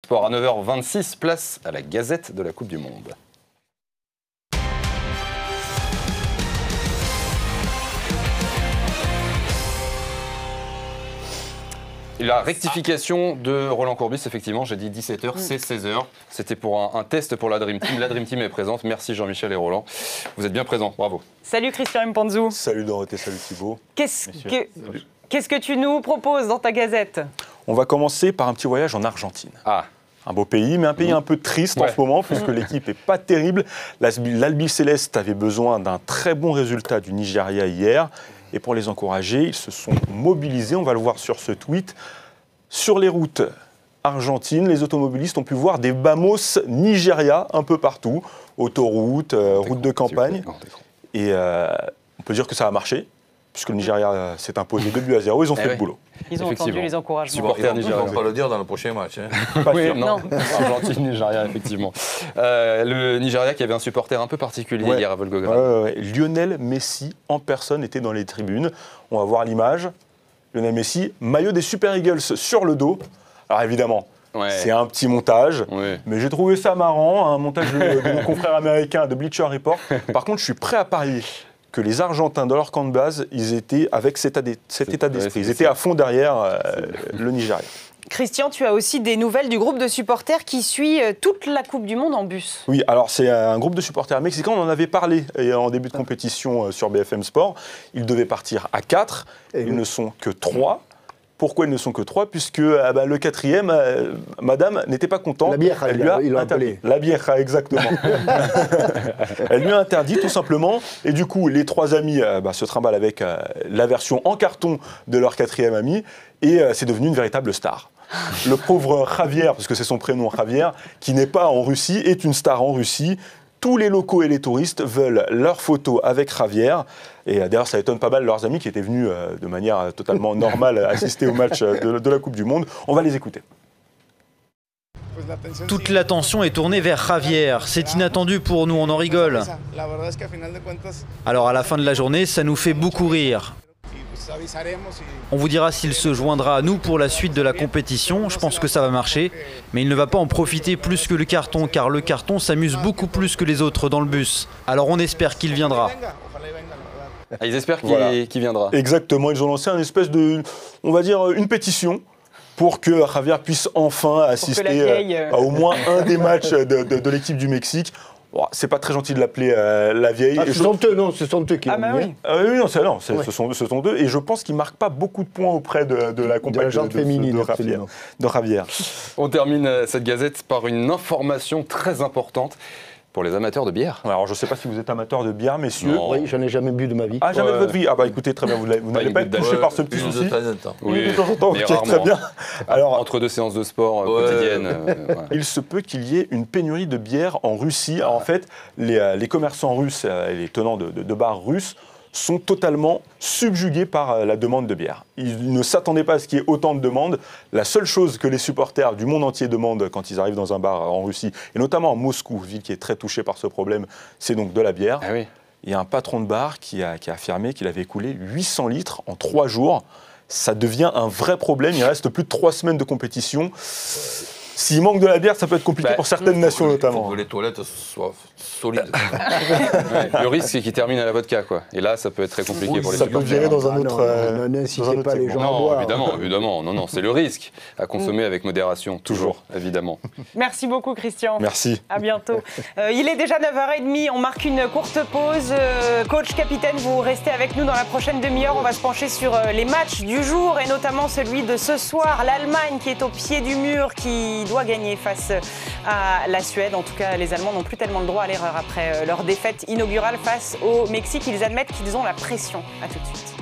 Sport à 9h26, place à la Gazette de la Coupe du Monde. Et la rectification de Roland Courbis, effectivement, j'ai dit 17h, c'est 16h. C'était pour un test pour la Dream Team. La Dream Team est présente. Merci Jean-Michel et Roland. Vous êtes bien présents, bravo. Salut Christian Mpanzou. Salut Dorothée, salut Thibaut. Qu'est-ce que tu nous proposes dans ta Gazette? On va commencer par un petit voyage en Argentine. Ah. Un beau pays, mais un pays un peu triste en ce moment, puisque l'équipe n'est pas terrible. L'Albi Céleste avait besoin d'un très bon résultat du Nigeria hier. Et pour les encourager, ils se sont mobilisés, on va le voir sur ce tweet. Sur les routes argentines, les automobilistes ont pu voir des Bamos Nigeria un peu partout. Autoroutes, routes de campagne. Et on peut dire que ça a marché, puisque le Nigeria s'est imposé 2-0. Ils ont fait le boulot. Ils ont entendu les encouragements. Supporters nigériens. On va le dire dans le prochain match. Oui, non. Argentine-Nigeria, effectivement. Le Nigeria qui avait un supporter un peu particulier hier à Volgograd. Lionel Messi en personne était dans les tribunes. On va voir l'image. Lionel Messi, maillot des Super Eagles sur le dos. Alors évidemment, c'est un petit montage, mais j'ai trouvé ça marrant, un montage de nos confrères américains de Bleacher Report. Par contre, je suis prêt à parier que les Argentins, dans leur camp de base, ils étaient avec cet état d'esprit. Ils étaient à fond derrière le Nigeria. Christian, tu as aussi des nouvelles du groupe de supporters qui suit toute la Coupe du Monde en bus. Oui, alors c'est un groupe de supporters mexicains, on en avait parlé en début de compétition sur BFM Sport. Ils devaient partir à 4, ils ne sont que 3. Pourquoi ils ne sont que 3? Puisque le 4e, madame n'était pas contente. La bière, elle lui a interdit. La bière, exactement. Elle lui a interdit, tout simplement. Et du coup, les 3 amis se trimballent avec la version en carton de leur 4e ami. Et c'est devenu une véritable star. Le pauvre Javier, parce que c'est son prénom Javier, qui n'est pas en Russie, est une star en Russie. Tous les locaux et les touristes veulent leurs photos avec Javier. Et d'ailleurs, ça étonne pas mal leurs amis qui étaient venus de manière totalement normale assister au match de la Coupe du Monde. On va les écouter. Toute l'attention est tournée vers Javier. C'est inattendu pour nous, on en rigole. Alors à la fin de la journée, ça nous fait beaucoup rire. On vous dira s'il se joindra à nous pour la suite de la compétition. Je pense que ça va marcher. Mais il ne va pas en profiter plus que le carton, car le carton s'amuse beaucoup plus que les autres dans le bus. Alors on espère qu'il viendra. Ah, ils espèrent qu'il viendra. Exactement, ils ont lancé une espèce de, on va dire, une pétition pour que Javier puisse enfin assister à au moins un des matchs de l'équipe du Mexique. Bon, c'est pas très gentil de l'appeler la vieille. Ah, ce sont eux qui l'ont mis. Oui, ce sont eux. Et je pense qu'ils ne marquent pas beaucoup de points auprès de la compagnie de Javier. On termine cette gazette par une information très importante pour les amateurs de bière. Alors, je ne sais pas si vous êtes amateur de bière, messieurs. Non. Oui, j'en ai jamais bu de ma vie. Ah, jamais de votre vie? Ah bah écoutez, très bien, vous n'allez pas être touché par ce petit souci. De temps en temps. Oui, de temps en temps, mais très bien. Alors, entre 2 séances de sport quotidiennes. Il se peut qu'il y ait une pénurie de bière en Russie. Alors, en fait, les commerçants russes et les tenants de bars russes sont totalement subjugués par la demande de bière. Ils ne s'attendaient pas à ce qu'il y ait autant de demandes. La seule chose que les supporters du monde entier demandent quand ils arrivent dans un bar en Russie, et notamment à Moscou, ville qui est très touchée par ce problème, c'est donc de la bière. Ah oui. Il y a un patron de bar qui a affirmé qu'il avait écoulé 800 litres en 3 jours. Ça devient un vrai problème. Il reste plus de 3 semaines de compétition. S'il manque de la bière, ça peut être compliqué pour certaines nations notamment. Il faut que les toilettes soient solides. Le risque, c'est qu'ils terminent à la vodka, quoi. Et là, ça peut être très compliqué pour les supporters. Ça peut virer dans un autre... N'incitez pas les gens à boire. Évidemment. Non, c'est le risque à consommer avec modération, toujours, évidemment. Merci beaucoup, Christian. Merci. À bientôt. Il est déjà 9h30, on marque une courte pause. Coach, capitaine, vous restez avec nous dans la prochaine demi-heure. On va se pencher sur les matchs du jour et notamment celui de ce soir. L'Allemagne qui est au pied du mur, qui doit gagner face à la Suède. En tout cas, les Allemands n'ont plus tellement le droit à l'erreur après leur défaite inaugurale face au Mexique. Ils admettent qu'ils ont la pression. À tout de suite.